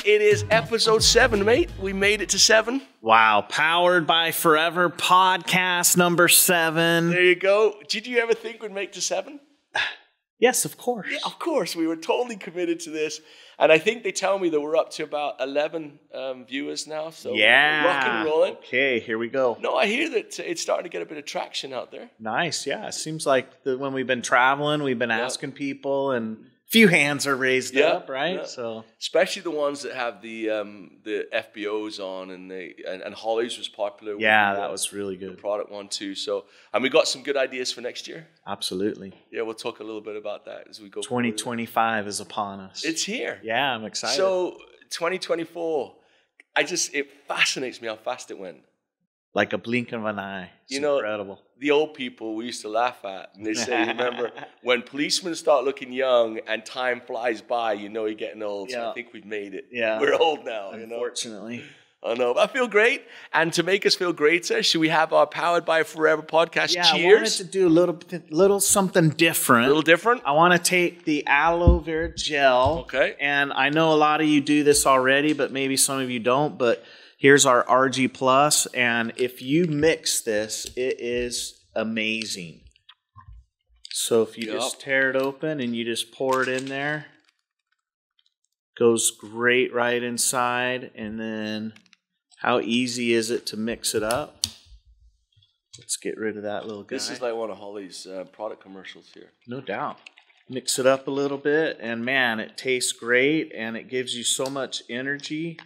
It is episode 7, mate. We made it to 7. Wow. Powered by Forever podcast number 7. There you go. Did you ever think we'd make to 7? Yes, of course. Yeah, of course. We were totally committed to this. And I think they tell me that we're up to about 11 viewers now. So yeah. We're rock and rolling. Okay, here we go. No, I hear that it's starting to get a bit of traction out there. Nice. Yeah. It seems like when we've been traveling, we've been asking people and few hands are raised up, right? Yeah. So especially the ones that have the FBOs on, and Holly's was popular. Yeah, that was really good. The product one too. So, and we got some good ideas for next year. Absolutely. Yeah, we'll talk a little bit about that as we go. 2025 is upon us. It's here. Yeah, I'm excited. So 2024, it fascinates me how fast it went. Like a blink of an eye. It's incredible. The old people we used to laugh at. And they say, remember, when policemen start looking young and time flies by, you're getting old. Yeah. So I think we've made it. Yeah. We're old now, Unfortunately. I know. I feel great. And to make us feel greater, should we have our Powered by Forever podcast? Yeah, Cheers. I wanted to do a little something different. A little different? I want to take the aloe vera gel. Okay. And I know a lot of you do this already, but maybe some of you don't. But here's our RG Plus. And if you mix this, it is amazing. So if you just tear it open and you just pour it in there, goes great right inside. And then how easy is it to mix it up? Let's get rid of that little guy. This is like one of Holly's product commercials here. No doubt. Mix it up a little bit, and man, it tastes great, and it gives you so much energy.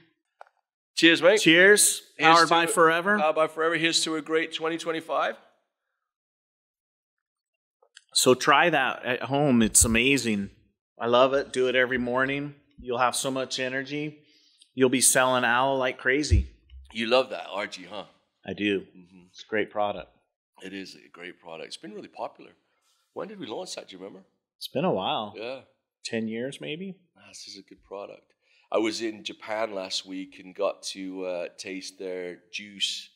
Cheers, mate. Cheers. Powered by Forever. Powered by Forever. Here's to a great 2025. So try that at home. It's amazing. I love it. Do it every morning. You'll have so much energy. You'll be selling aloe like crazy. You love that RG, huh? I do. Mm-hmm. It's a great product. It is a great product. It's been really popular. When did we launch that? Do you remember? It's been a while. Yeah. 10 years maybe. This is a good product. I was in Japan last week and got to taste their juice,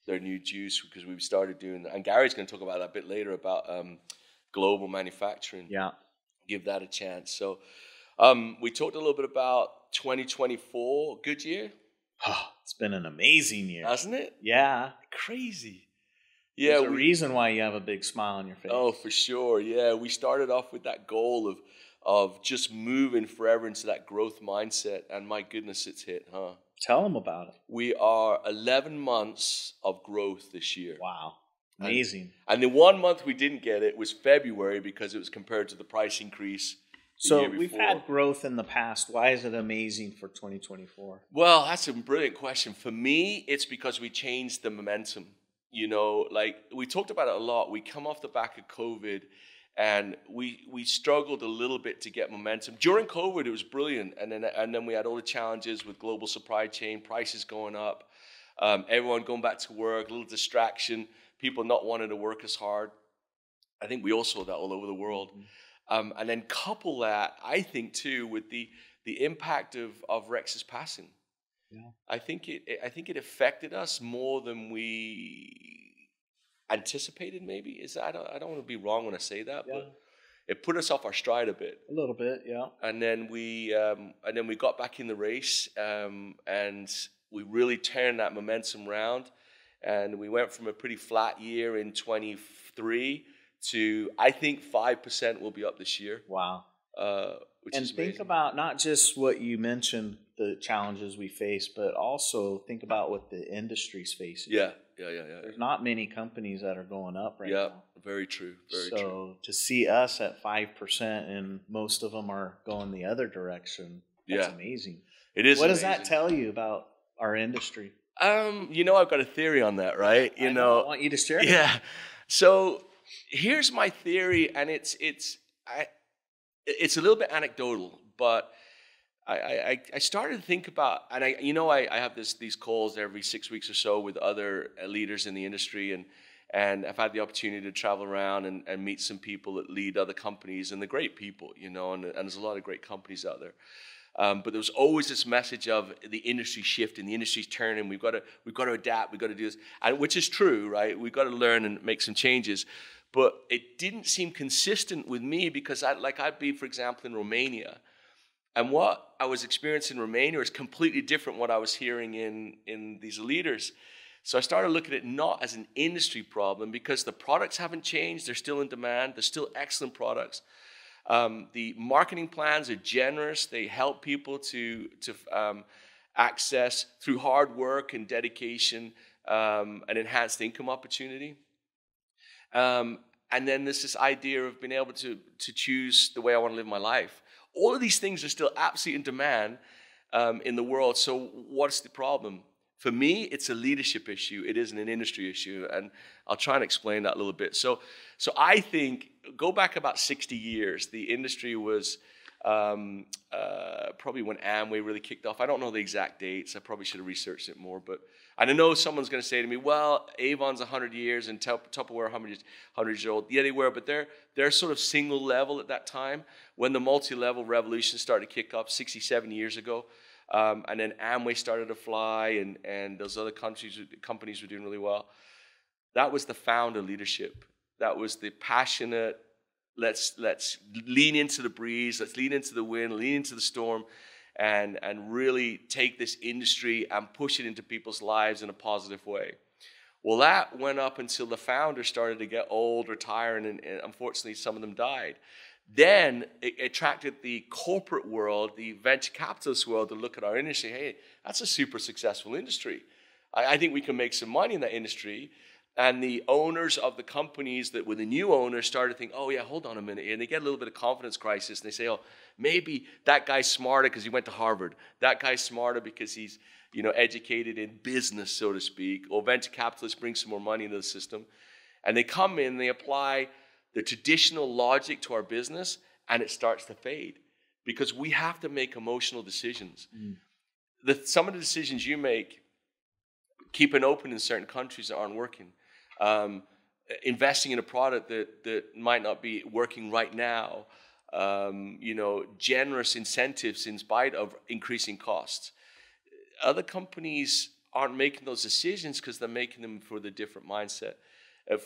their new juice, because we started doing that. And Gary's going to talk about that a bit later about global manufacturing. Yeah. Give that a chance. So we talked a little bit about 2024. Good year? It's been an amazing year. Hasn't it? Yeah. Crazy. Yeah. There's a reason why you have a big smile on your face. Oh, for sure. Yeah. We started off with that goal of just moving forever into that growth mindset. And my goodness, it's hit, huh? Tell them about it. We are 11 months of growth this year. Wow. Amazing. And the 1 month we didn't get it was February because it was compared to the price increase. So we've had growth in the past. Why is it amazing for 2024? Well, that's a brilliant question. For me, it's because we changed the momentum. Like we talked about it a lot. We come off the back of COVID and we struggled a little bit to get momentum. During COVID, it was brilliant. And then we had all the challenges with global supply chain, prices going up, everyone going back to work, a little distraction, people not wanting to work as hard. I think we all saw that all over the world. Mm-hmm. And then couple that, I think, too, with the impact of Rex's passing. Yeah. I think it affected us more than we anticipated. Maybe I don't want to be wrong when I say that, but it put us off our stride a bit. A little bit, yeah. And then we got back in the race, and we really turned that momentum around, and we went from a pretty flat year in 23 to, I think, 5% will be up this year. Wow. Which is amazing. Think about not just what you mentioned, the challenges we face, but also think about what the industry's facing. Yeah. There's not many companies that are going up right now. Yeah, very true. Very true. So to see us at 5% and most of them are going the other direction, that's amazing. It is. What does that tell you about our industry? I've got a theory on that, right? I want you to share it. Yeah. So here's my theory, and it's a little bit anecdotal, but I started to think about, and I have these calls every 6 weeks or so with other leaders in the industry, and I've had the opportunity to travel around and meet some people that lead other companies, and they're great people, and there's a lot of great companies out there. But there was always this message of the industry shifting, the industry's turning. We've got to adapt. We've got to do this, and which is true, right? We've got to learn and make some changes. But it didn't seem consistent with me because I'd be, for example, in Romania, And what I was experiencing in Romania is completely different what I was hearing in these leaders. So I started looking at it not as an industry problem, because the products haven't changed. They're still in demand. They're still excellent products. The marketing plans are generous. They help people to access, through hard work and dedication, an enhanced income opportunity. And then there's this idea of being able to choose the way I want to live my life. All of these things are still absolutely in demand in the world. So what's the problem? For me, it's a leadership issue. It isn't an industry issue. And I'll try and explain that a little bit. So I think, go back about 60 years, the industry was probably when Amway really kicked off. I don't know the exact dates. I probably should have researched it more. But I know someone's going to say to me, well, Avon's 100 years and Tupperware 100 years old. Yeah, they were, but they're sort of single level at that time. When the multi-level revolution started to kick off 67 years ago, and then Amway started to fly, and those other companies were doing really well. That was the founder leadership. That was the passionate, let's lean into the breeze, let's lean into the wind, lean into the storm, and really take this industry and push it into people's lives in a positive way. Well, that went up until the founder started to get old, retire, and unfortunately some of them died. Then it attracted the corporate world, the venture capitalist world, to look at our industry. Hey, that's a super successful industry. I think we can make some money in that industry. And the owners of the companies that were the new owners started to think, oh yeah, hold on a minute. And they get a little bit of confidence crisis. And they say, oh, maybe that guy's smarter because he went to Harvard. That guy's smarter because he's, educated in business, so to speak. Or venture capitalists bring some more money into the system. And they come in, they apply the traditional logic to our business, and it starts to fade. Because we have to make emotional decisions. Some of the decisions you make, keeping open in certain countries that aren't working. Investing in a product that might not be working right now, generous incentives in spite of increasing costs. Other companies aren't making those decisions because they're making them for the different mindset.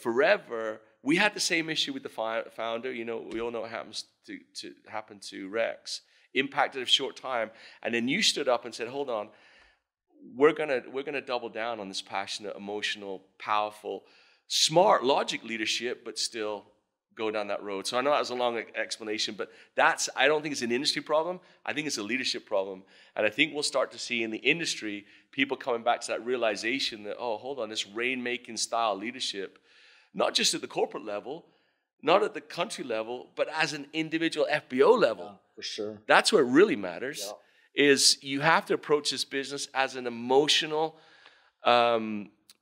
Forever, we had the same issue with the founder. We all know what happens to happen to Rex. Impacted a short time, and then you stood up and said, "Hold on, we're gonna double down on this passionate, emotional, powerful, smart, logic leadership, but still go down that road." So I know that was a long explanation, but I don't think it's an industry problem. I think it's a leadership problem. And I think we'll start to see in the industry people coming back to that realization that, oh, hold on, this rainmaking style leadership, not just at the corporate level, not at the country level, but as an individual FBO level. Yeah, for sure. That's what really matters. Yeah. Is you have to approach this business as an emotional,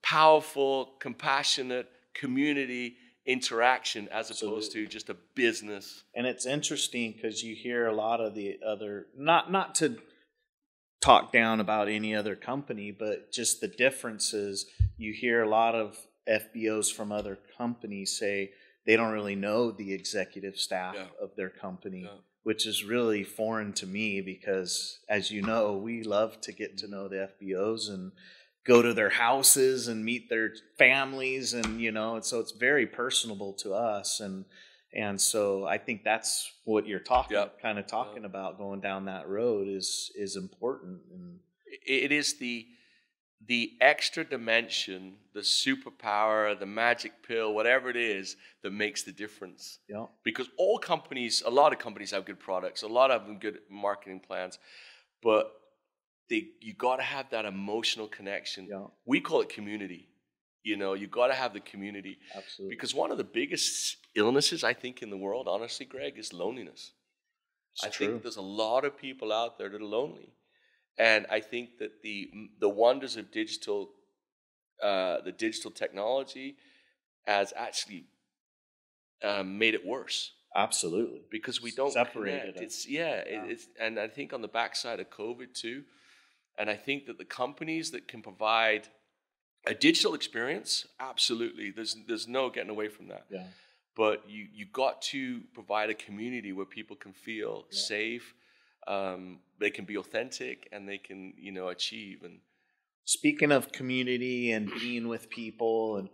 powerful, compassionate community interaction as opposed to just a business. And it's interesting because you hear a lot of the other, not to talk down about any other company, but just the differences. You hear a lot of FBOs from other companies say they don't really know the executive staff of their company. Yeah. Which is really foreign to me because, as you know, we love to get to know the FBOs and go to their houses and meet their families, and and so it's very personable to us, and so I think that's what you're talking about. Going down that road is important, and it is the extra dimension, the superpower, the magic pill, whatever it is, that makes the difference. Yeah. Because a lot of companies have good products, a lot of them good marketing plans, but you got to have that emotional connection. Yeah. We call it community. You got to have the community. Absolutely. Because one of the biggest illnesses, I think, in the world, honestly, Greg, is loneliness. It's true. Think there's a lot of people out there that are lonely. And I think that the wonders of the digital technology has actually made it worse. Absolutely. Because we don't separated it. And I think on the backside of COVID too, and I think that the companies that can provide a digital experience, absolutely, there's no getting away from that. Yeah. But you got to provide a community where people can feel safe. They can be authentic, and they can, achieve. And speaking of community and being with people, and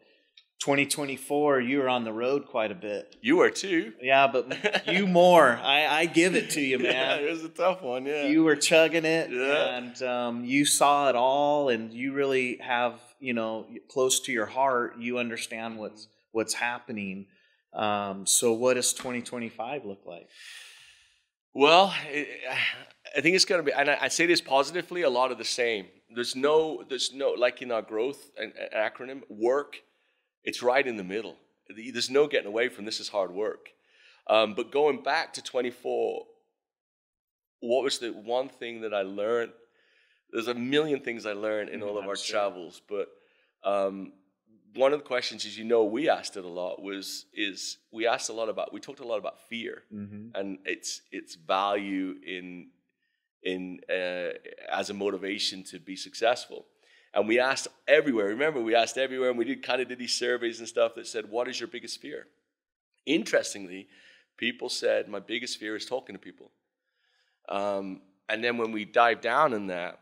2024, you were on the road quite a bit. You were too. Yeah, but you more. I give it to you, man. Yeah, it was a tough one, yeah. You were chugging it, Yeah. and you saw it all, and you really have, close to your heart, you understand what's happening. So what does 2025 look like? Well, I think it's going to be, and I say this positively, a lot of the same. There's no, like in our growth acronym, work, it's right in the middle. There's no getting away from this is hard work. But going back to 24, what was the one thing that I learned? There's a million things I learned in all of our travels, but one of the questions, as we asked it a lot, we talked a lot about fear and its value in as a motivation to be successful. And we asked everywhere. Remember, we asked everywhere, and we did these surveys and stuff that said, "What is your biggest fear?" Interestingly, people said, "My biggest fear is talking to people." And then when we dive down in that,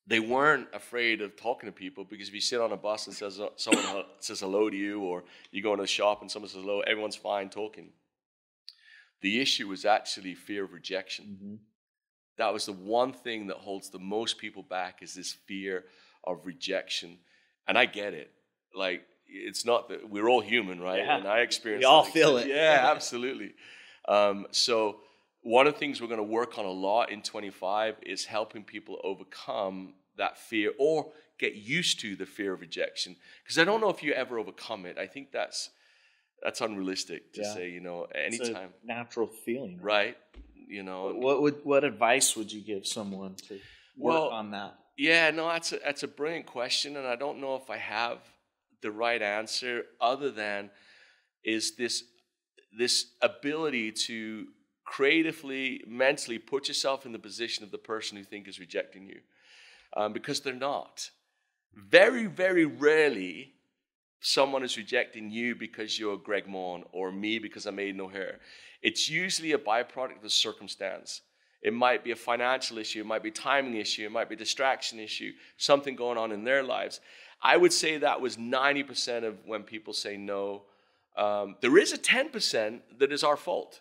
they weren't afraid of talking to people, because if you sit on a bus and someone says hello to you, or you go into a shop and someone says hello, everyone's fine talking. The issue was actually fear of rejection. Mm-hmm. That was the one thing that holds the most people back, is this fear of rejection. And I get it. Like, it's not that we're all human, right? Yeah. And I experience we all feel it. Yeah, absolutely. So one of the things we're going to work on a lot in 25 is helping people overcome that fear, or get used to the fear of rejection. Because I don't know if you ever overcome it. I think that's unrealistic to say, anytime. It's a natural feeling. Right. What advice would you give someone to work on that? Yeah, no, that's a brilliant question, and I don't know if I have the right answer, other than is this ability to creatively, mentally put yourself in the position of the person who think is rejecting you, because they're not. Very, very rarely someone is rejecting you because you're Greg Maughan, or me because I made no hair. It's usually a byproduct of the circumstance. It might be a financial issue, it might be a timing issue, it might be a distraction issue, something going on in their lives. I would say that was 90% of when people say no. There is a 10% that is our fault.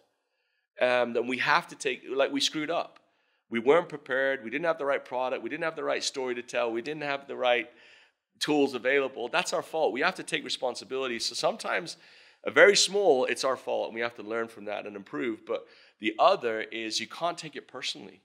That we have to take, like, we screwed up. We weren't prepared, we didn't have the right product, we didn't have the right story to tell, we didn't have the right tools available. That's our fault. We have to take responsibility. So sometimes, very small, it's our fault, and we have to learn from that and improve. But the other is, you can't take it personally.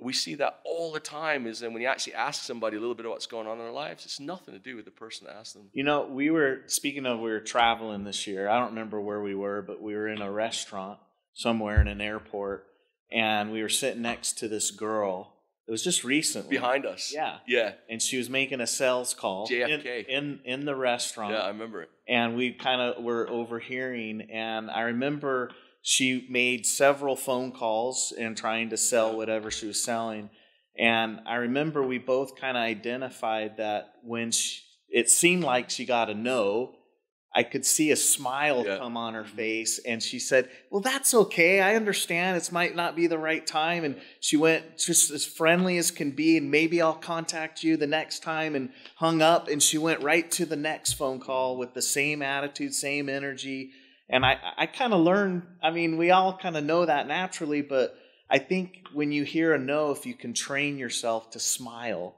We see that all the time, is that when you actually ask somebody a little bit about what's going on in their lives, it's nothing to do with the person that asked them. We were traveling this year. I don't remember where we were, but we were in a restaurant somewhere in an airport, and we were sitting next to this girl. It was just recently. Behind us. Yeah. Yeah. And she was making a sales call. JFK. In the restaurant. Yeah, I remember it. And we kind of were overhearing, and I remember she made several phone calls and trying to sell whatever she was selling. And I remember we both kind of identified that when it seemed like she got a no, I could see a smile come on her face, and she said, "Well, that's okay. I understand. It might not be the right time." And she went just as friendly as can be, and "Maybe I'll contact you the next time," and hung up. And she went right to the next phone call with the same attitude, same energy. And I kind of learned, we all kind of know that naturally, but I think when you hear a no, if you can train yourself to smile,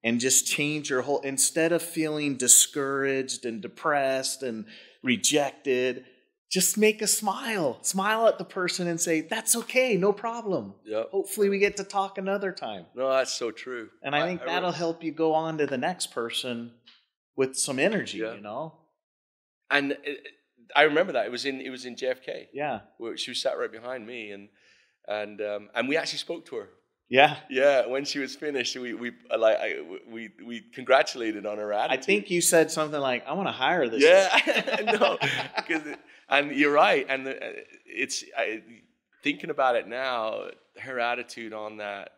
and just change your whole, instead of feeling discouraged and depressed and rejected, just make a smile. Smile at the person and say, "That's okay, no problem. Yep. Hopefully we get to talk another time." No, that's so true. And I think that'll help you go on to the next person with some energy, And I remember that. It was in JFK. Yeah. Where she was sat right behind me, and we actually spoke to her. Yeah. Yeah, when she was finished, we congratulated on her attitude. I think you said something like, "I want to hire this." Yeah, no, and you're right. And thinking about it now, her attitude on that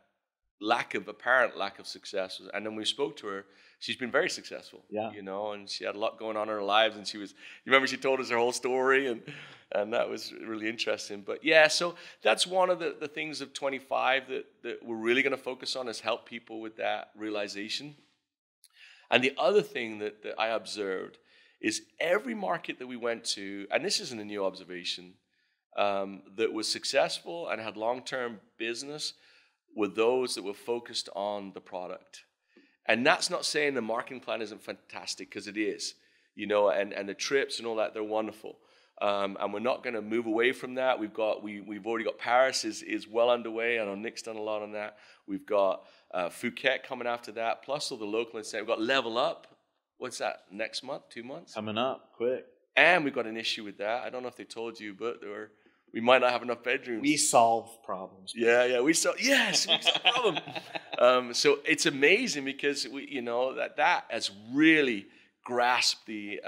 apparent lack of success, and then we spoke to her. She's been very successful. Yeah. And she had a lot going on in her lives, and you remember she told us her whole story, and that was really interesting. But yeah, so that's one of the things of 25 that we're really going to focus on, is help people with that realization. And the other thing that I observed is every market that we went to, and this isn't a new observation, that was successful and had long-term business were those that were focused on the product. And that's not saying the marketing plan isn't fantastic, because it is, you know, and the trips and all that, they're wonderful. And we're not going to move away from that. We've already got Paris is well underway. I know Nick's done a lot on that. We've got Phuket coming after that, plus all the local incentives. We've got Level Up. What's that, next month, 2 months? Coming up, quick. And we've got an issue with that. I don't know if they told you, but we might not have enough bedrooms. We solve problems. Yeah, we solve problem. So it's amazing because that has really grasped the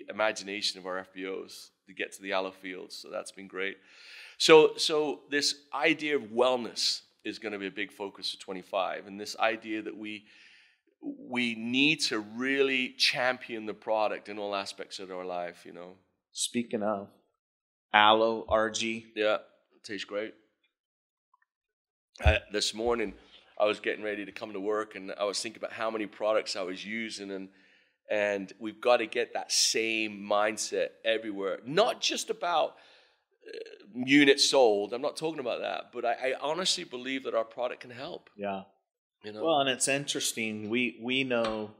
imagination of our FBOs to get to the Aloe Fields. So that's been great. So this idea of wellness is going to be a big focus for 25, and this idea that we need to really champion the product in all aspects of our life, you know. Speaking of aloe, RG. Yeah, it tastes great. This morning, I was getting ready to come to work, and I was thinking about how many products I was using, and we've got to get that same mindset everywhere. Not just about units sold. I'm not talking about that, but I honestly believe that our product can help. Yeah. You know? Well, and it's interesting. We know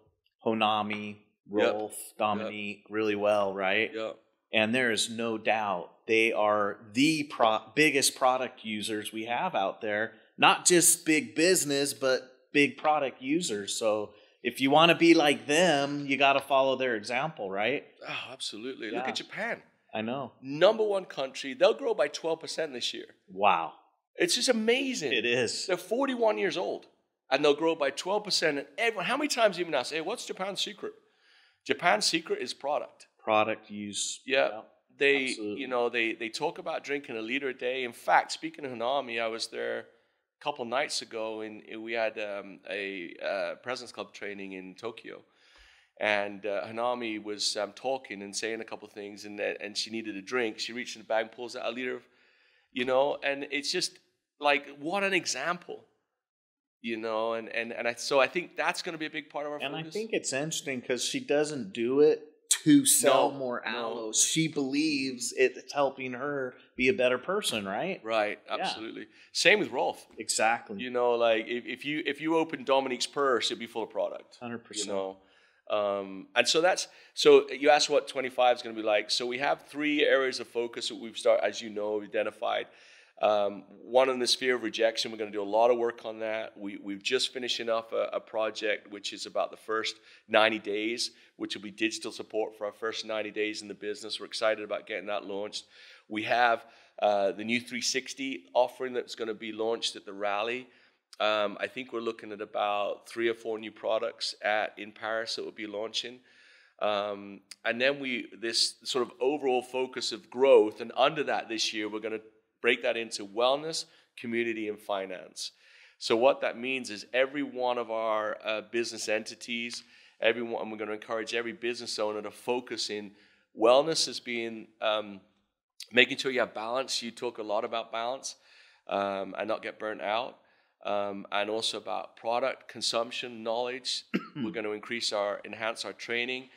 Honami, Rolf, Dominique really well, right? Yeah. And there is no doubt they are the biggest product users we have out there. Not just big business, but big product users. So if you want to be like them, you got to follow their example, right? Oh, absolutely. Yeah. Look at Japan. I know. #1 country. They'll grow by 12% this year. Wow. It's just amazing. It is. They're 41 years old, and they'll grow by 12%. And how many times have you been asked, hey, what's Japan's secret? Japan's secret is product. Product use. Yeah. They, absolutely. they talk about drinking a liter a day. In fact, speaking of Hanami, I was there a couple nights ago, and we had a President's Club training in Tokyo. And Hanami was talking and saying a couple of things, and she needed a drink. She reached in the bag and pulls out a liter of, and it's just like, what an example, so I think that's going to be a big part of our focus. And I think it's interesting because she doesn't do it to sell more aloes. She believes it's helping her be a better person, right? Right, absolutely. Yeah. Same with Rolf. Exactly. Like if you open Dominique's purse, it'd be full of product. 100%. And so you asked what 25 is going to be like. So we have 3 areas of focus that we've identified. One in the sphere of rejection. We're going to do a lot of work on that. We've just finishing up a project which is about the first 90 days, which will be digital support for our first 90 days in the business. We're excited about getting that launched. We have the new 360 offering that's going to be launched at the rally. I think we're looking at about 3 or 4 new products in Paris that will be launching. And then this sort of overall focus of growth, and under that this year, we're going to break that into wellness, community, and finance. So what that means is every one of our business entities, we're going to encourage every business owner to focus in wellness as being making sure you have balance. You talk a lot about balance and not get burnt out. And also about product consumption knowledge. We're going to enhance our training.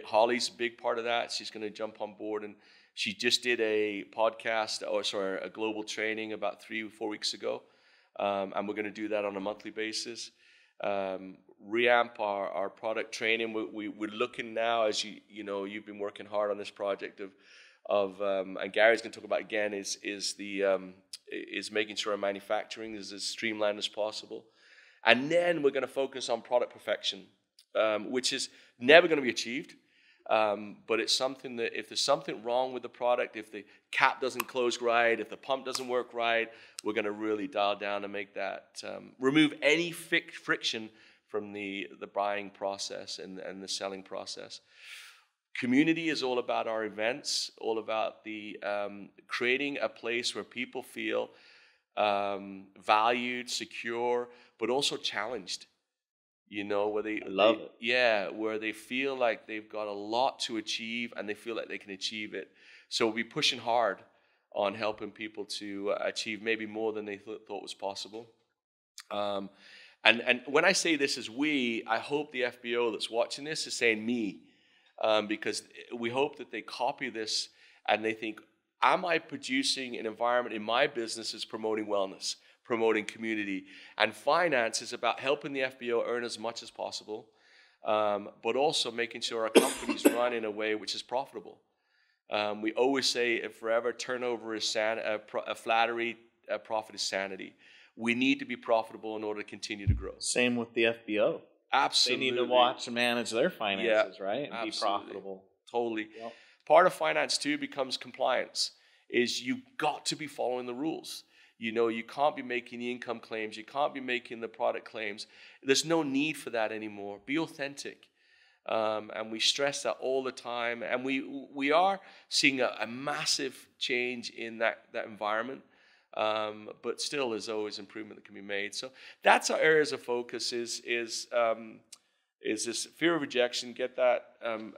Holly's a big part of that. She's going to jump on board, and she just did a global training about 3 or 4 weeks ago. And we're going to do that on a monthly basis. Reamp our product training. We're looking now, as you've been working hard on this project and Gary's going to talk about again, is making sure our manufacturing is as streamlined as possible. And then we're going to focus on product perfection, which is never going to be achieved. But it's something that if there's something wrong with the product, if the cap doesn't close right, if the pump doesn't work right, we're going to really dial down and make that, remove any friction from the buying process and the selling process. Community is all about our events, all about the creating a place where people feel valued, secure, but also challenged. Where they love it. Yeah, where they feel like they've got a lot to achieve and they feel like they can achieve it. So we'll be pushing hard on helping people to achieve maybe more than they thought was possible. And when I say this as we, I hope the FBO that's watching this is saying me. because we hope that they copy this and they think, am I producing an environment in my business that's promoting wellness, promoting community? And finance is about helping the FBO earn as much as possible, but also making sure our companies run in a way which is profitable. We always say, if forever turnover is flattery, profit is sanity. We need to be profitable in order to continue to grow. Same with the FBO. Absolutely. They need to watch and manage their finances, right? And absolutely. Be profitable. Totally. Yep. Part of finance too becomes compliance. Is you've got to be following the rules. You know, you can't be making the income claims. You can't be making the product claims. There's no need for that anymore. Be authentic. And we stress that all the time. And we are seeing a massive change in that environment. But still, there's always improvement that can be made. So that's our areas of focus is this fear of rejection, get that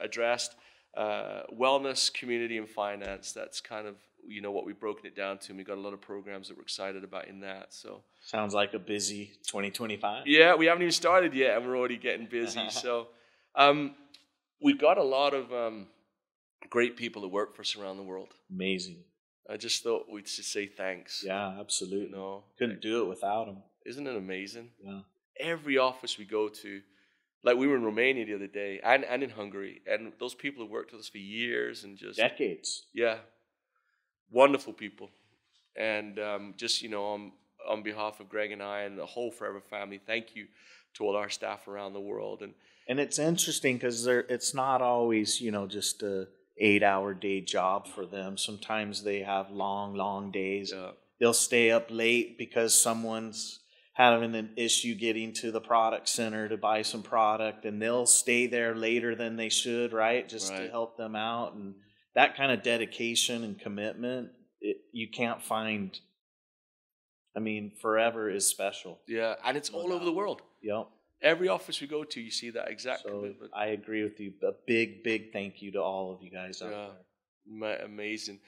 addressed. Wellness, community, and finance. That's kind of, you know, what we've broken it down to. And we've got a lot of programs that we're excited about in that. So sounds like a busy 2025. Yeah, we haven't even started yet, and we're already getting busy. So we've got a lot of great people that work for us around the world. Amazing. I just thought we'd just say thanks. Yeah, absolutely. You know, couldn't do it without them. Isn't it amazing? Yeah. Every office we go to, like we were in Romania the other day, and in Hungary, and those people have worked with us for years and just decades. Yeah, wonderful people, and just, you know, on behalf of Greg and I and the whole Forever family, thank you to all our staff around the world. And it's interesting because it's not always, you know, just a 8-hour day job for them. Sometimes they have long days. Yeah. They'll stay up late because someone's having an issue getting to the product center to buy some product, and they'll stay there later than they should, right? Just to help them out. And that kind of dedication and commitment, you can't find. I mean, Forever is special. Yeah, and it's all over the world. Yep. Every office we go to, you see that exact commitment. I agree with you. A big thank you to all of you guys out there. Amazing.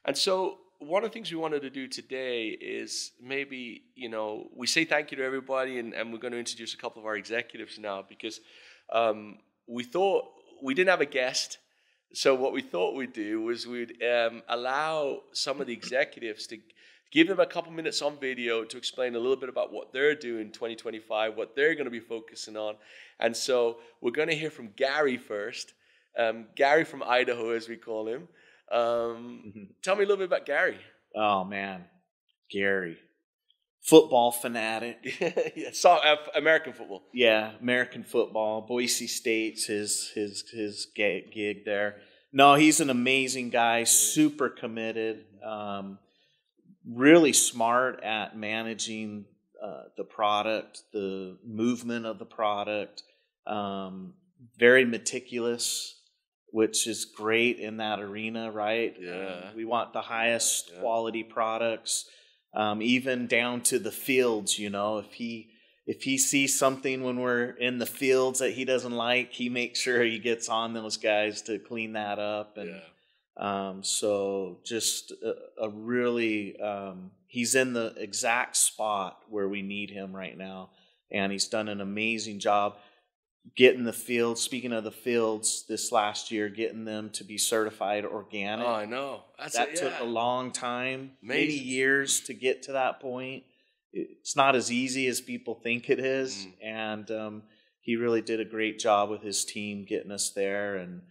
And so one of the things we wanted to do today is maybe, you know, we say thank you to everybody, and we're going to introduce a couple of our executives now, because we thought we didn't have a guest. So what we thought we'd do was we'd allow some of the executives to give them a couple minutes on video to explain a little bit about what they're doing in 2025, what they're going to be focusing on. And so we're going to hear from Gary first. Gary from Idaho, as we call him. Tell me a little bit about Gary. Oh, man. Gary. Football fanatic. Yeah, American football. Yeah, American football. Boise State's his gig there. No, he's an amazing guy, super committed. Really smart at managing the product, the movement of the product, very meticulous, which is great in that arena, right? Yeah. We want the highest quality products, even down to the fields, you know. If he sees something when we're in the fields that he doesn't like, he makes sure he gets on those guys to clean that up. And so just a really, he's in the exact spot where we need him right now. And he's done an amazing job getting the fields. Speaking of the fields, this last year, getting them to be certified organic. Oh, I know. That took a long time, many years to get to that point. It's not as easy as people think it is. And he really did a great job with his team getting us there. And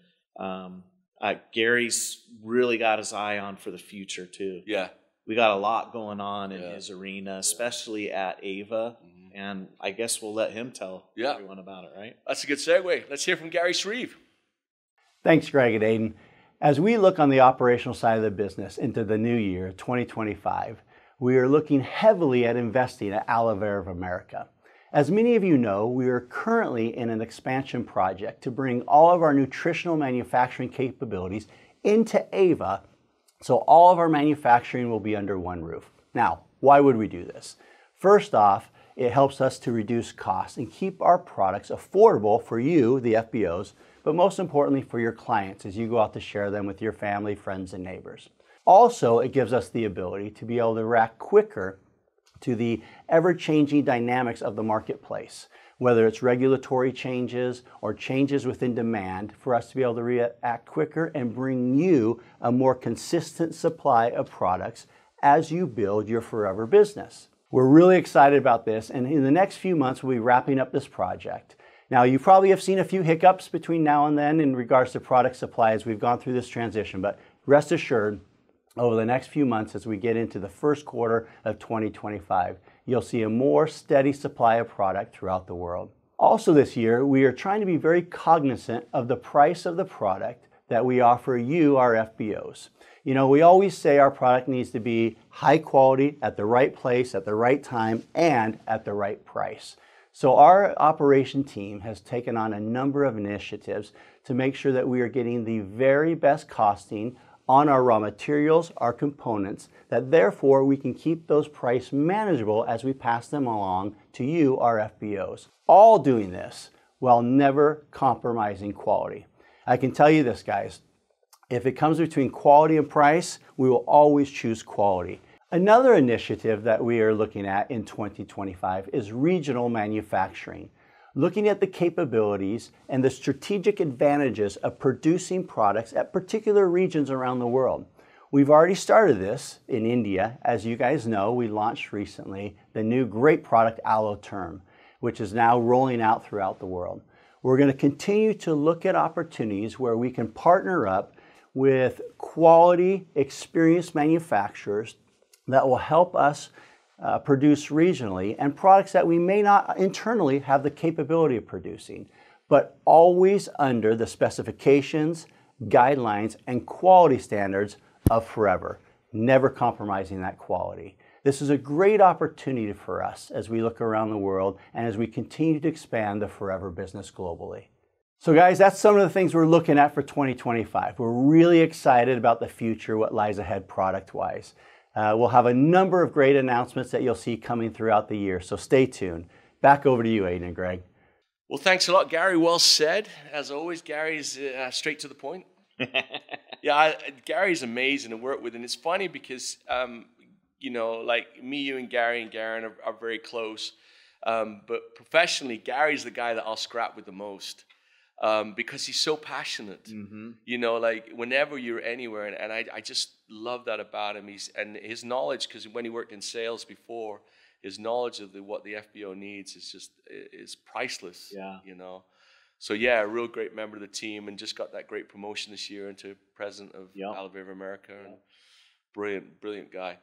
Gary's really got his eye on for the future too. Yeah. We got a lot going on in his arena, especially at Ava. And I guess we'll let him tell everyone about it, right? That's a good segue. Let's hear from Gary Shreve. Thanks, Greg and Aiden. As we look on the operational side of the business into the new year, 2025, we are looking heavily at investing at Aloe Vera of America. As many of you know, we are currently in an expansion project to bring all of our nutritional manufacturing capabilities into Ava, so all of our manufacturing will be under one roof. Now, why would we do this? First off, it helps us to reduce costs and keep our products affordable for you, the FBOs, but most importantly for your clients as you go out to share them with your family, friends, and neighbors. Also, it gives us the ability to be able to react quicker to the ever-changing dynamics of the marketplace. whether it's regulatory changes or changes within demand, for us to be able to react quicker and bring you a more consistent supply of products as you build your forever business. We're really excited about this, and in the next few months we'll be wrapping up this project. Now, you probably have seen a few hiccups between now and then in regards to product supply as we've gone through this transition, but rest assured, over the next few months as we get into the first quarter of 2025, you'll see a more steady supply of product throughout the world. Also this year, we are trying to be very cognizant of the price of the product that we offer you, our FBOs. You know, we always say our product needs to be high quality, at the right place, at the right time, and at the right price. So our operation team has taken on a number of initiatives to make sure that we are getting the very best costing on our raw materials, our components, that therefore we can keep those prices manageable as we pass them along to you, our FBOs. All doing this while never compromising quality. I can tell you this, guys, if it comes between quality and price, we will always choose quality. Another initiative that we are looking at in 2025 is regional manufacturing. Looking at the capabilities and the strategic advantages of producing products at particular regions around the world. We've already started this in India. As you guys know, we launched recently the new great product Alloterm, which is now rolling out throughout the world. We're going to continue to look at opportunities where we can partner up with quality, experienced manufacturers that will help us produce regionally and products that we may not internally have the capability of producing, but always under the specifications, guidelines, and quality standards of Forever, never compromising that quality. This is a great opportunity for us as we look around the world and as we continue to expand the Forever business globally. So guys, that's some of the things we're looking at for 2025. We're really excited about the future, what lies ahead product-wise. We'll have a number of great announcements that you'll see coming throughout the year, so stay tuned. Back over to you, Aiden and Greg. Well, thanks a lot, Gary. Well said. As always, Gary's straight to the point. Yeah, Gary's amazing to work with, and it's funny because, you know, like me, you, and Gary and Garen are very close, but professionally, Gary's the guy that I'll scrap with the most. Because he's so passionate, you know, like whenever you're anywhere, and I just love that about him. And his knowledge, because when he worked in sales before, his knowledge of what the FBO needs is priceless. Yeah, you know. So yeah, a real great member of the team, and just got that great promotion this year into president of Aloe Vera America. And brilliant guy.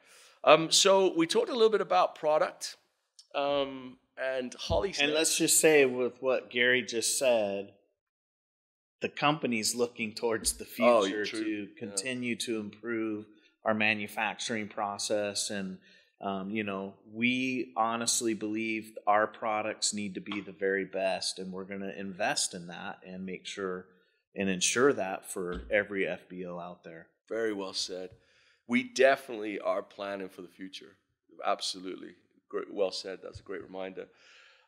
So we talked a little bit about product, and Holly. And let's just say with what Gary just said, the company's looking towards the future to continue to improve our manufacturing process. And, you know, we honestly believe our products need to be the very best, and we're going to invest in that and make sure and ensure that for every FBO out there. Very well said. We definitely are planning for the future. Absolutely. Great, well said. That's a great reminder.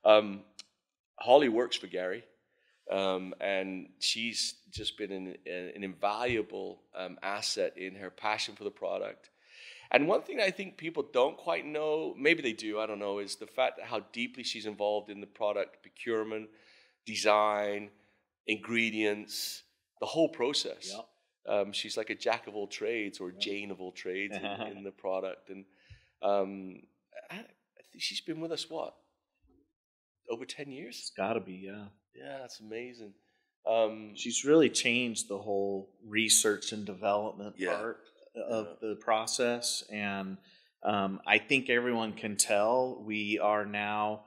Holly works for Gary. And she's just been an invaluable asset in her passion for the product. And one thing I think people don't quite know, maybe they do, I don't know, is the fact that how deeply she's involved in the product procurement, design, ingredients, the whole process. Yep. She's like a jack of all trades, or Jane of all trades in the product. And I think she's been with us, what, over 10 years? It's got to be, yeah. Yeah, that's amazing. She's really changed the whole research and development part of the process. And I think everyone can tell we are now,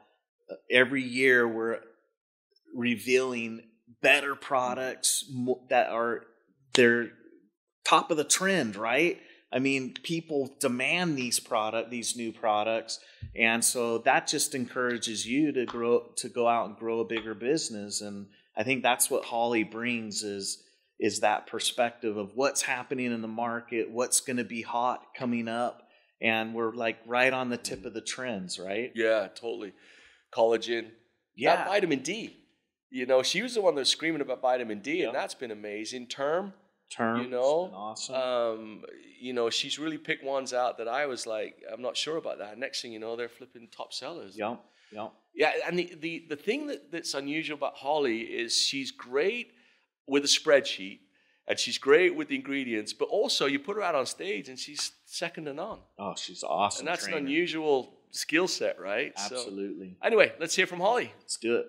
every year we're revealing better products that are, they're top of the trend, right? I mean, people demand these new products, and so that just encourages you to go out and grow a bigger business. And I think that's what Holly brings is that perspective of what's happening in the market, what's going to be hot coming up, and we're like right on the tip of the trends, right? Yeah, totally. Collagen, vitamin D. You know, she was the one that was screaming about vitamin D, and that's been amazing. Term, you know, awesome. You know, she's really picked ones out that I was like, I'm not sure about that. Next thing you know, they're flipping top sellers. Yep. Yep. Yeah, and the thing that's unusual about Holly is she's great with a spreadsheet, and she's great with the ingredients, but also you put her out on stage and she's second to none. Oh, she's awesome. And that's trainer. an unusual skill set, right? Absolutely. So, anyway, let's hear from Holly. Let's do it.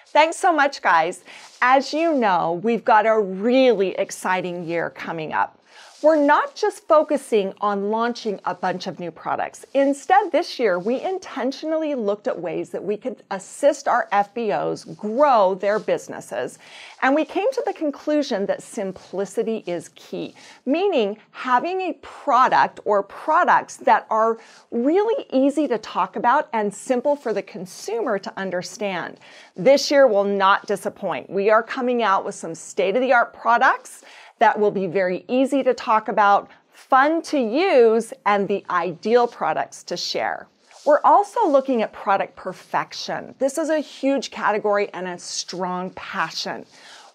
Thanks so much, guys. As you know, we've got a really exciting year coming up. We're not just focusing on launching a bunch of new products. Instead, this year, we intentionally looked at ways that we could assist our FBOs grow their businesses. And we came to the conclusion that simplicity is key, meaning having a product or products that are really easy to talk about and simple for the consumer to understand. This year will not disappoint. We are coming out with some state-of-the-art products that will be very easy to talk about, fun to use, and the ideal products to share. We're also looking at product perfection. This is a huge category and a strong passion.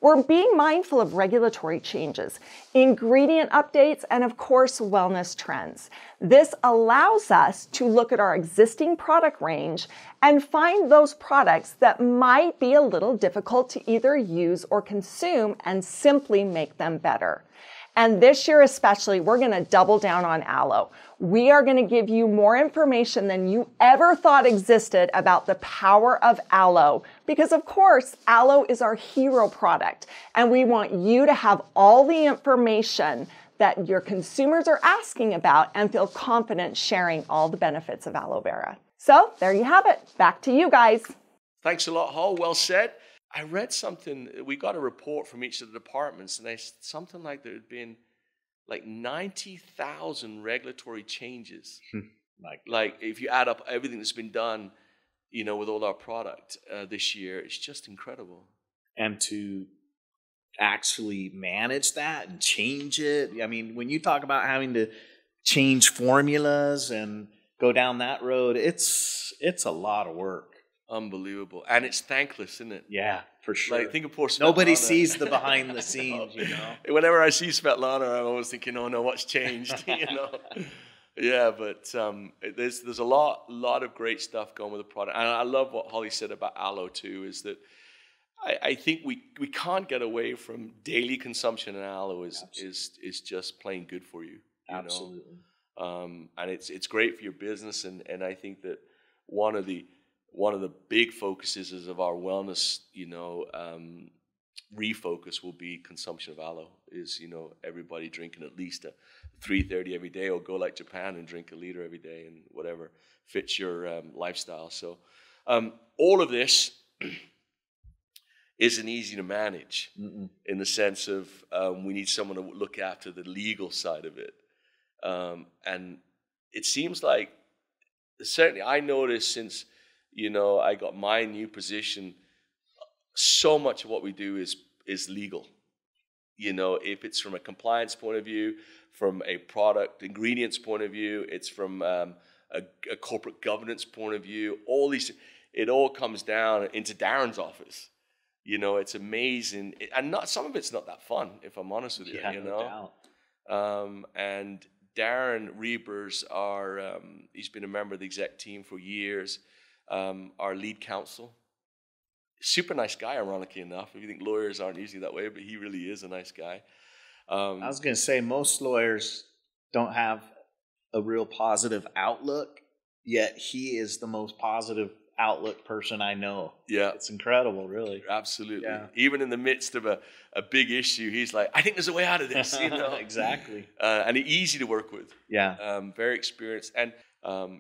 We're being mindful of regulatory changes, ingredient updates, and of course, wellness trends. This allows us to look at our existing product range and find those products that might be a little difficult to either use or consume and simply make them better. And this year especially, we're going to double down on aloe. We are going to give you more information than you ever thought existed about the power of aloe, because of course, aloe is our hero product, and we want you to have all the information that your consumers are asking about and feel confident sharing all the benefits of aloe vera. So there you have it. Back to you guys. Thanks a lot, Hall. Well said. I read something, we got a report from each of the departments, and something like there had been like 90,000 regulatory changes. Like if you add up everything that's been done, you know, with all our product this year, it's just incredible. And to actually manage that and change it. I mean, when you talk about having to change formulas and go down that road, it's a lot of work. Unbelievable. And it's thankless, isn't it? Yeah, for sure. Like, think of poor Svetlana. Nobody sees the behind the scenes, you know. Whenever I see Svetlana, I'm always thinking, oh no, what's changed? You know. Yeah, but there's a lot of great stuff going with the product. And I love what Holly said about aloe too, is that I think we can't get away from daily consumption, and aloe is just plain good for you. Absolutely. And it's great for your business, and I think that one of the big focuses is of our wellness, you know, refocus will be consumption of aloe. Is, you know, everybody drinking at least a 330 every day, or go like Japan and drink a liter every day, and whatever fits your lifestyle. So all of this isn't easy to manage in the sense of we need someone to look after the legal side of it. And it seems like, certainly I noticed since, you know, I got my new position, so much of what we do is legal. You know, if it's from a compliance point of view, from a product ingredients point of view, it's from a corporate governance point of view, all these, it all comes down into Darren's office. You know, it's amazing. And some of it's not that fun, if I'm honest with you, you know. And Darren Reibers, he's been a member of the exec team for years. Our lead counsel, super nice guy, ironically enough. If you think lawyers aren't usually that way, but he really is a nice guy. I was going to say, most lawyers don't have a real positive outlook, yet he is the most positive outlook person I know. Yeah. It's incredible, really. Absolutely. Yeah. Even in the midst of a big issue, he's like, I think there's a way out of this, you know. Exactly. And easy to work with. Yeah. Very experienced. And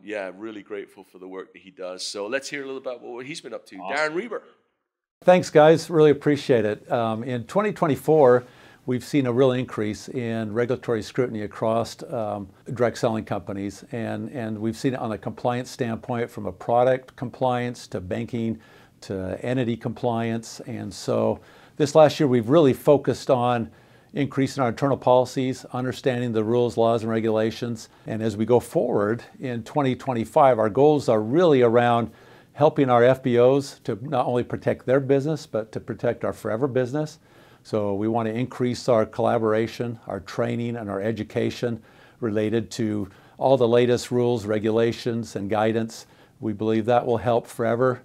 yeah, really grateful for the work that he does. So let's hear a little about what he's been up to. Awesome. Darren Reber. Thanks, guys. Really appreciate it. In 2024, we've seen a real increase in regulatory scrutiny across direct selling companies. And we've seen it on a compliance standpoint, from a product compliance to banking to entity compliance. And so this last year, we've really focused on increasing our internal policies, understanding the rules, laws, and regulations. And as we go forward in 2025, our goals are really around helping our FBOs to not only protect their business, but to protect our forever business. So we want to increase our collaboration, our training, and our education related to all the latest rules, regulations, and guidance We believe that will help forever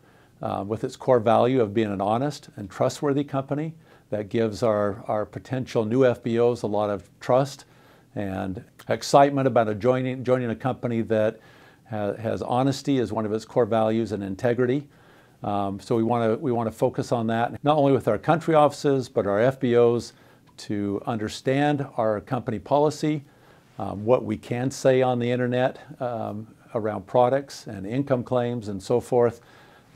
with its core value of being an honest and trustworthy company that gives our potential new FBOs a lot of trust and excitement about joining a company that has honesty as one of its core values and integrity. So we want to focus on that, not only with our country offices, but our FBOs to understand our company policy, what we can say on the internet around products and income claims and so forth,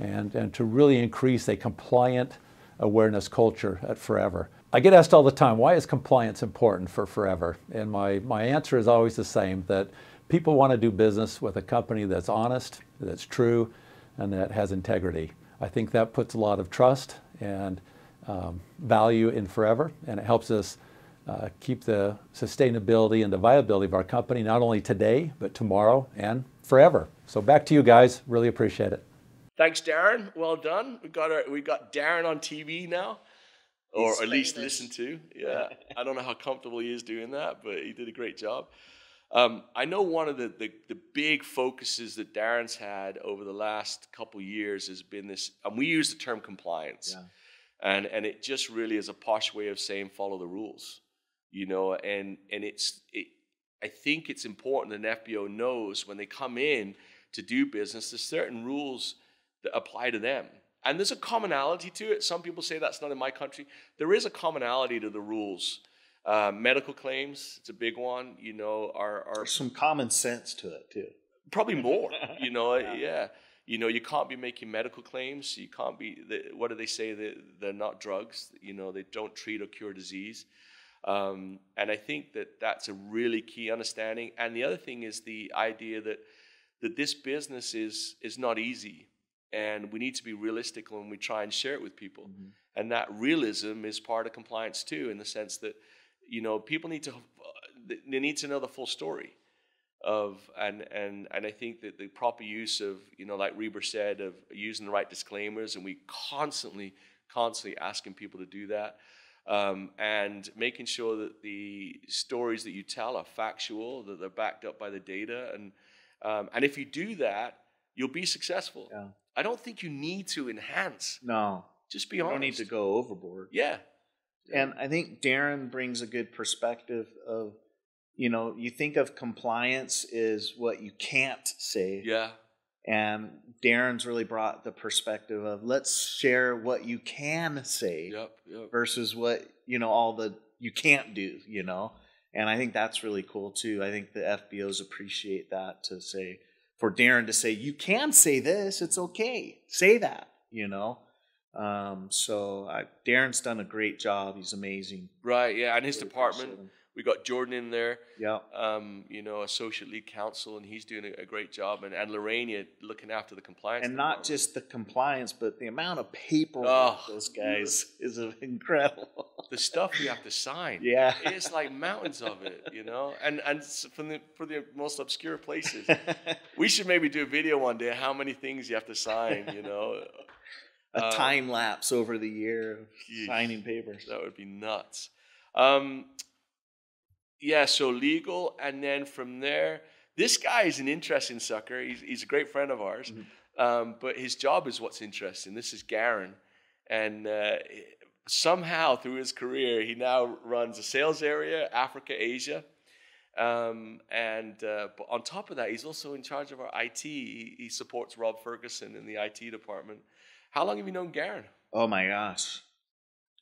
and to really increase a compliant awareness culture at Forever. I get asked all the time, why is compliance important for Forever? And my answer is always the same, that people want to do business with a company that's honest, that's true, and that has integrity. I think that puts a lot of trust and value in Forever, and it helps us keep the sustainability and the viability of our company, not only today, but tomorrow and forever. So back to you guys. Really appreciate it. Thanks, Darren. Well done. We got Darren on TV now, or He's at least famous. listen to. Yeah, I don't know how comfortable he is doing that, but he did a great job. I know one of the big focuses that Darren's had over the last couple of years has been this, and we use the term compliance, and it just really is a posh way of saying follow the rules, you know, and I think it's important that an FBO knows when they come in to do business, there's certain rules that apply to them. And there's a commonality to it. Some people say that's not in my country. There is a commonality to the rules. Medical claims, it's a big one. You know, There's some common sense to it too. Probably more. You know, yeah. You know, you can't be making medical claims. You can't be. What do they say? They're not drugs. You know, they don't treat or cure disease. And I think that that's a really key understanding. And the other thing is the idea that this business is not easy. And we need to be realistic when we try and share it with people. Mm-hmm. And that realism is part of compliance too, in the sense that, you know, people need to know the full story of, and I think that the proper use of, you know, like Reber said, of using the right disclaimers, and we constantly asking people to do that, and making sure that the stories that you tell are factual, that they're backed up by the data, and if you do that, you'll be successful. Yeah. I don't think you need to enhance. No. Just be honest. You don't need to go overboard. Yeah. And I think Darren brings a good perspective of, you know, you think of compliance is what you can't say. Yeah. And Darren's really brought the perspective of let's share what you can say versus what, you know, all the you can't do, you know. And I think that's really cool too. I think the FBOs appreciate that, to say, for Darren to say, you can say this, it's okay. Say that, you know. Darren's done a great job. He's amazing. Right, yeah. And his department, we got Jordan in there. Yeah. You know, associate lead counsel, and he's doing a great job. And Lorraine looking after the compliance. And not just the compliance, but the amount of paperwork those guys is incredible. The stuff we have to sign. Yeah. It's like mountains of it, you know. And for the most obscure places. We should maybe do a video one day how many things you have to sign, you know. A time lapse over the year of signing papers. That would be nuts. So legal, and then from there, this guy is an interesting sucker. He's a great friend of ours, but his job is what's interesting. This is Garen, and somehow through his career, he now runs a sales area, Africa, Asia, but on top of that, he's also in charge of our IT. He supports Rob Ferguson in the IT department. How long have you known Garen? Oh my gosh,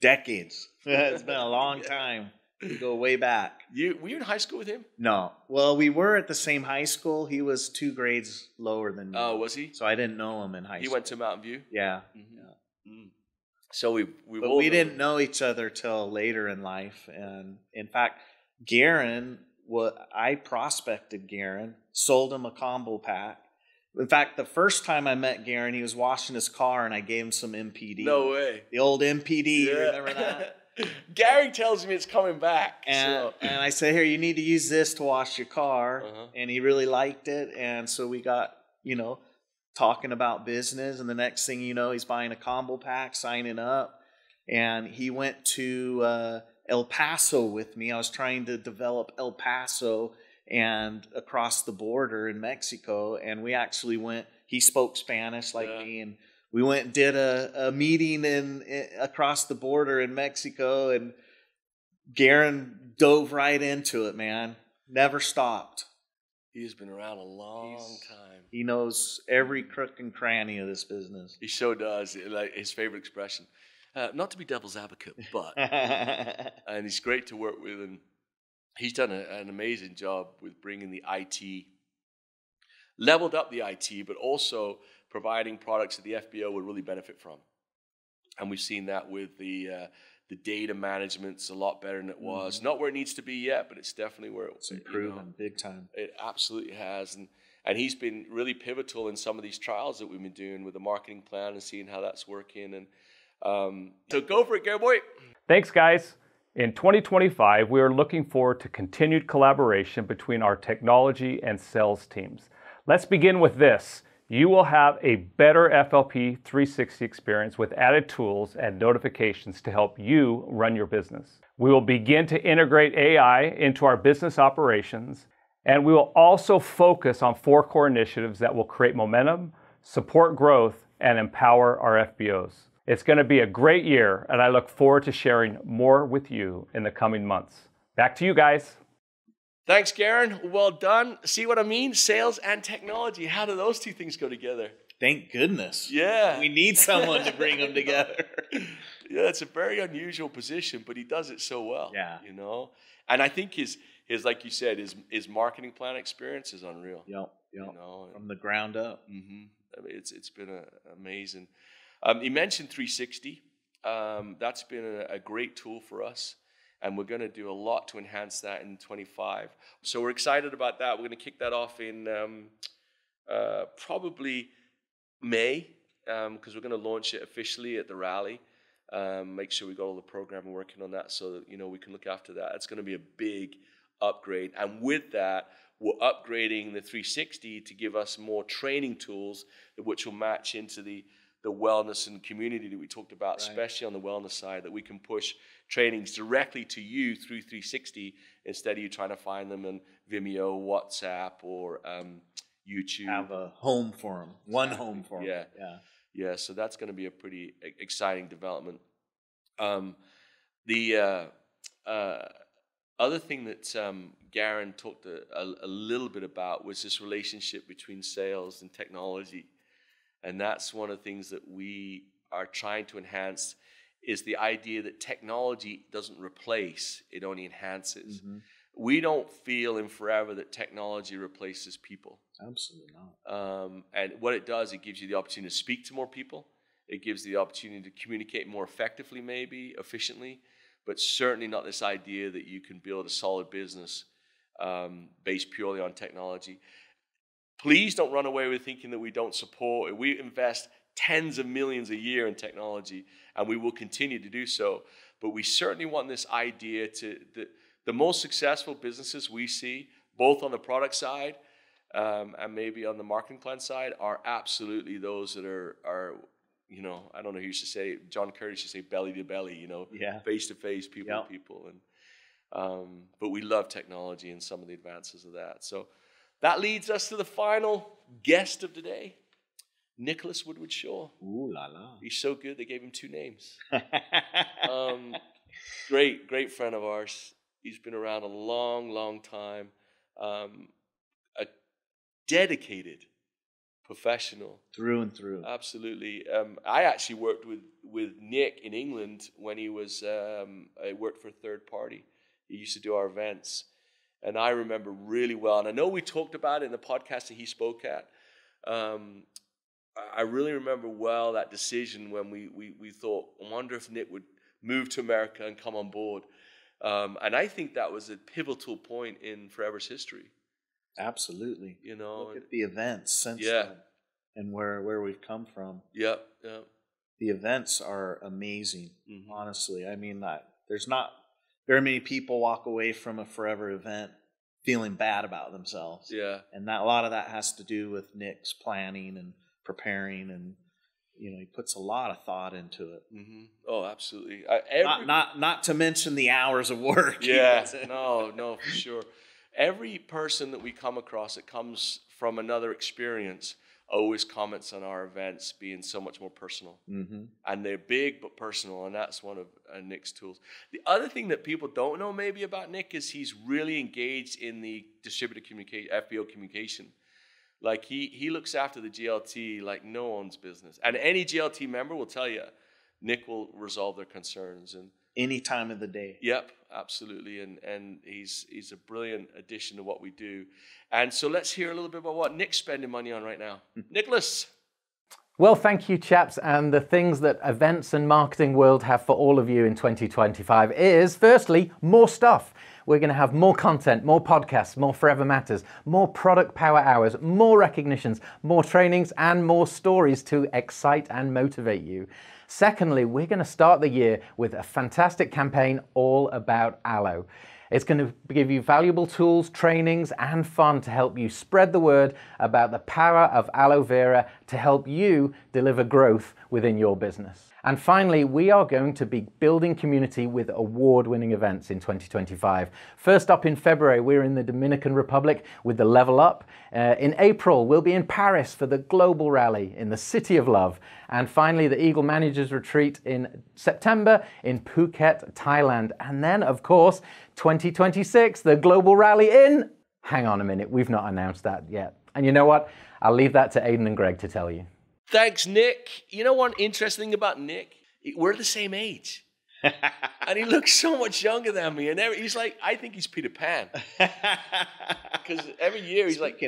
decades. It's been a long time. We go way back. Were you in high school with him? No. Well, we were at the same high school. He was 2 grades lower than me. Oh, was he? So I didn't know him in high school. He went to Mountain View? Yeah. Mm-hmm. Yeah. Mm. So we didn't know each other till later in life. And in fact, Garen, I prospected Garen, sold him a combo pack. In fact, the first time I met Garen, he was washing his car, and I gave him some MPD. No way. The old MPD, remember that? Gary tells me it's coming back. And I said, here, you need to use this to wash your car. And he really liked it. And so we got, you know, talking about business. And the next thing you know, he's buying a combo pack, signing up. And he went to El Paso with me. I was trying to develop El Paso and across the border in Mexico. And we actually went, he spoke Spanish like me, and we went and did a meeting across the border in Mexico, and Garen dove right into it, man. Never stopped. He's been around a long time. He knows every crook and cranny of this business. He so does. Like his favorite expression. Not to be devil's advocate, but. And he's great to work with, and he's done an amazing job with bringing the IT, leveled up the IT, but also providing products that the FBO would really benefit from. And we've seen that with the data management's a lot better than it was. Not where it needs to be yet, but it's definitely where it's improving big time. It absolutely has. And he's been really pivotal in some of these trials that we've been doing with the marketing plan and seeing how that's working. And so go for it, Gary boy. Thanks, guys. In 2025, we are looking forward to continued collaboration between our technology and sales teams. Let's begin with this. You will have a better FLP 360 experience with added tools and notifications to help you run your business. We will begin to integrate AI into our business operations, and we will also focus on 4 core initiatives that will create momentum, support growth, and empower our FBOs. It's going to be a great year, and I look forward to sharing more with you in the coming months. Back to you guys. Thanks, Garen. Well done. See what I mean? Sales and technology. How do those two things go together? Thank goodness. Yeah. We need someone to bring them together. Yeah, it's a very unusual position, but he does it so well. Yeah. You know? And I think his like you said, his marketing plan experience is unreal. Yep. You know? From the ground up. Mm-hmm. I mean, it's been amazing. You mentioned 360. That's been a great tool for us. And we're going to do a lot to enhance that in 25. So we're excited about that. We're going to kick that off in probably May, because we're going to launch it officially at the rally. Make sure we got all the programming working on that so that, we can look after that. It's going to be a big upgrade. And with that, we're upgrading the 360 to give us more training tools, which will match into the wellness and community that we talked about, right, especially on the wellness side, that we can push trainings directly to you through 360 instead of you trying to find them on Vimeo, WhatsApp, or YouTube. Have a home for them, one home for them. Yeah. So that's going to be a pretty exciting development. The other thing that Garen talked a little bit about was this relationship between sales and technology. And that's one of the things that we are trying to enhance, is the idea that technology doesn't replace, it only enhances. Mm-hmm. We don't feel in forever that technology replaces people. Absolutely not. And what it does, it gives you the opportunity to speak to more people. It gives the opportunity to communicate more effectively, maybe, efficiently, but certainly not this idea that you can build a solid business based purely on technology. Please don't run away with thinking that we don't support it. We invest tens of millions a year in technology, and we will continue to do so. But we certainly want this idea to the most successful businesses we see, both on the product side and maybe on the marketing plan side, are absolutely those that are I don't know who used to say, John Curtis used to say belly to belly, face to face, people to people. And but we love technology and some of the advances of that. So that leads us to the final guest of today, Nicholas Woodward Shaw. Ooh la la. He's so good, they gave him 2 names. Great friend of ours. He's been around a long, long time. A dedicated professional. Through and through. Absolutely. I actually worked with Nick in England when he was, I worked for a third party. He used to do our events. And I remember really well, and I know we talked about it in the podcast that he spoke at. I really remember well that decision when we thought, I wonder if Nick would move to America and come on board. And I think that was a pivotal point in Forever's history. Absolutely. Look at the events since then and where we've come from. Yeah. The events are amazing, honestly. I mean, there's not very many people walk away from a Forever event feeling bad about themselves. Yeah. And a lot of that has to do with Nick's planning and preparing, and he puts a lot of thought into it. Mm-hmm. Oh, absolutely. Not to mention the hours of work. Yeah. No, for sure. Every person that we come across that comes from another experience always comments on our events being so much more personal. And they're big but personal, and that's one of Nick's tools. The other thing that people don't know maybe about Nick is he's really engaged in the distributor communication, FBO communication. Like he looks after the GLT like no one's business. And any GLT member will tell you, Nick will resolve their concerns. And any time of the day. Yep, absolutely. And he's a brilliant addition to what we do. And so let's hear a little bit about what Nick's spending money on right now. Nicholas. Well, thank you, chaps. And the things that events and marketing world have for all of you in 2025 is, firstly, more stuff. We're going to have more content, more podcasts, more Forever Matters, more product power hours, more recognitions, more trainings, and more stories to excite and motivate you. Secondly, we're going to start the year with a fantastic campaign all about aloe. It's going to give you valuable tools, trainings, and fun to help you spread the word about the power of aloe vera to help you deliver growth within your business. And finally, we are going to be building community with award-winning events in 2025. First up in February, we're in the Dominican Republic with the Level Up. In April, we'll be in Paris for the Global Rally in the City of Love. And finally, the Eagle Managers Retreat in September in Phuket, Thailand. And then, of course, 2026, the Global Rally in... Hang on a minute, we've not announced that yet. And you know what? I'll leave that to Aiden and Greg to tell you. Thanks, Nick. You know one interesting thing about Nick? We're the same age. And he looks so much younger than me. And he's like, I think he's Peter Pan. Because every year he's like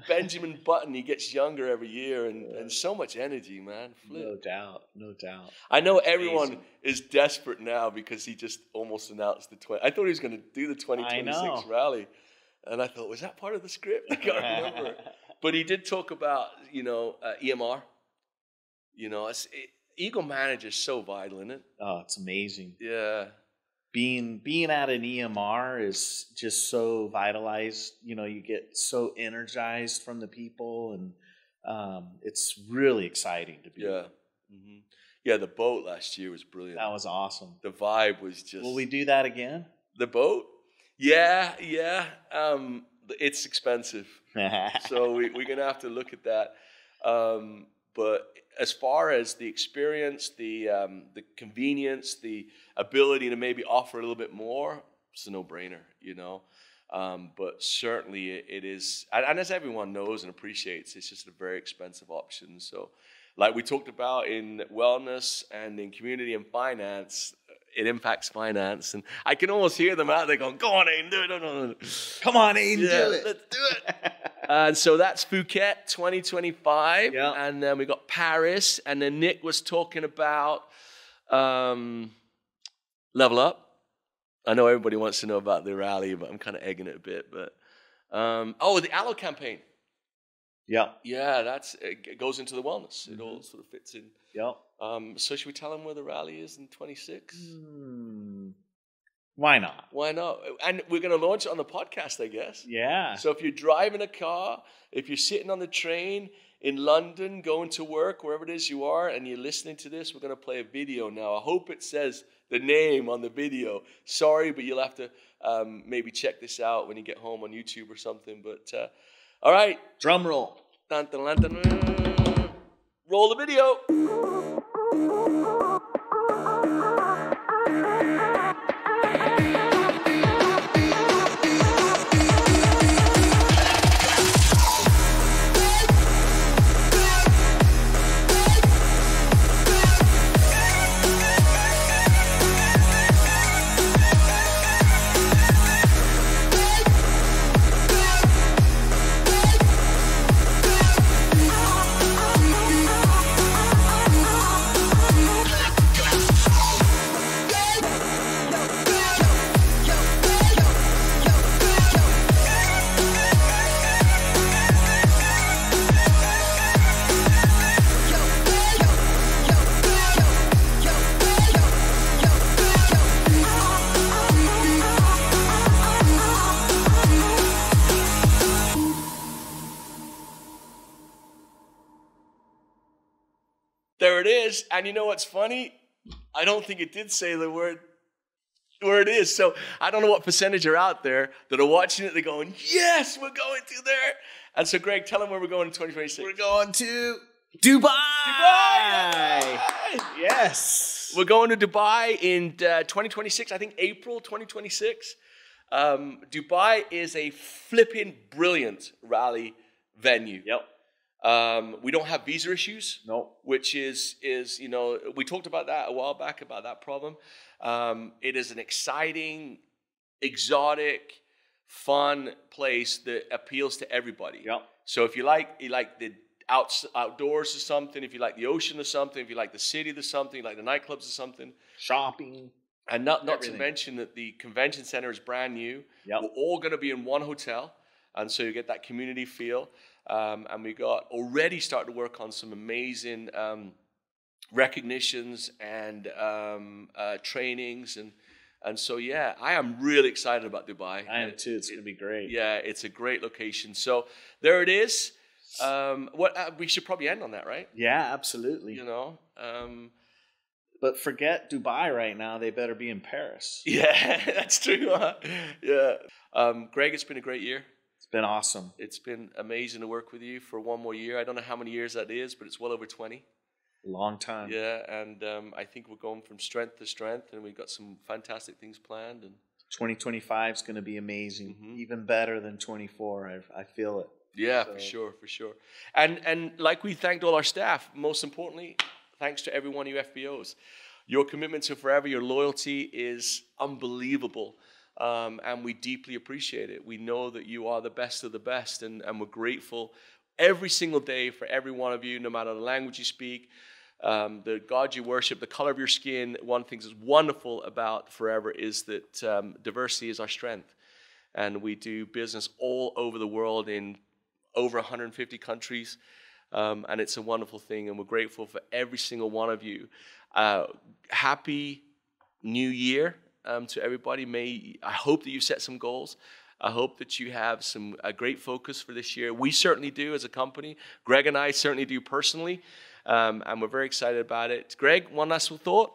Benjamin Button. He gets younger every year and so much energy, man. Flip. No doubt, no doubt. I know everyone is desperate now because he just almost announced the 20. I thought he was going to do the 2026 rally. And I thought, was that part of the script? I can't remember. But he did talk about, EMR. Eagle Manager is so vital, isn't it? Oh, it's amazing. Yeah. Being at an EMR is just so vitalized. You get so energized from the people, and it's really exciting to be. Yeah. Mm-hmm. Yeah, the boat last year was brilliant. That was awesome. The vibe was just... Will we do that again? The boat? Yeah. It's expensive. So we're going to have to look at that. But as far as the experience, the convenience, the ability to maybe offer a little bit more, it's a no-brainer, But certainly it is, and as everyone knows and appreciates, it's just a very expensive option. So like we talked about in wellness and in community and finance, it impacts finance. And I can almost hear them out there going, go on, Aiden, do it. No. Come on, Aiden, do it. Let's do it. And so that's Phuket 2025. Yeah. And then we got Paris. And then Nick was talking about Level Up. I know everybody wants to know about the rally, but I'm kind of egging it a bit. But the Aloe campaign. Yeah. Yeah, it goes into the wellness. It all sort of fits in. Yeah. So should we tell them where the rally is in 26? Why not? Why not? And we're going to launch it on the podcast, I guess. Yeah. So if you're driving a car, if you're sitting on the train in London, going to work, wherever it is you are, and you're listening to this, we're going to play a video now. I hope it says the name on the video. Sorry, but you'll have to maybe check this out when you get home on YouTube or something. But all right. Drum roll. Dun, dun, dun, dun, dun. Roll the video. There it is. And you know what's funny? I don't think it did say the word where it is. So I don't know what percentage are out there that are watching it. They're going, yes, we're going to there. And so, Greg, tell them where we're going in 2026. We're going to Dubai. Yes. We're going to Dubai in 2026, I think April 2026. Dubai is a flipping brilliant rally venue. Yep. We don't have visa issues. No. Which is we talked about that a while back, about that problem. It is an exciting, exotic, fun place that appeals to everybody. Yep. So if you like the outdoors or something, if you like the ocean or something, if you like the city or something, like the nightclubs or something, shopping, and not to mention that the convention center is brand new. Yep. We're all going to be in one hotel, and so you get that community feel. And we got already started to work on some amazing recognitions and trainings, and so yeah, I am really excited about Dubai. I am too. It's going to be great. Yeah, it's a great location. So there it is. We should probably end on that, right? Yeah, absolutely. You know. But forget Dubai right now. They better be in Paris. Yeah, that's true. Yeah. Greg, it's been a great year. It's been awesome. It's been amazing to work with you for one more year. I don't know how many years that is, but it's well over 20. Long time. Yeah, and I think we're going from strength to strength, and we've got some fantastic things planned. And 2025 is going to be amazing, even better than 24. I feel it. Yeah, so. for sure. And like we thanked all our staff, most importantly, thanks to every one of you FBOs. Your commitment to Forever, your loyalty is unbelievable, and we deeply appreciate it. We know that you are the best of the best, and we're grateful every single day for every one of you, no matter the language you speak, the God you worship, the color of your skin. One thing that's wonderful about Forever is that diversity is our strength, and we do business all over the world in over 150 countries, and it's a wonderful thing, and we're grateful for every single one of you. Happy New Year to everybody. I hope that you set some goals. I hope that you have a great focus for this year. We certainly do as a company. Greg and I certainly do personally, and we're very excited about it. Greg, one last thought?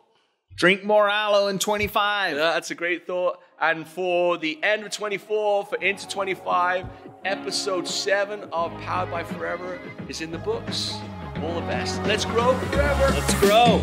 Drink more aloe in 25. Yeah, that's a great thought. And for the end of 24, for into 25, episode 7 of Powered by Forever is in the books. All the best. Let's grow forever. Let's grow.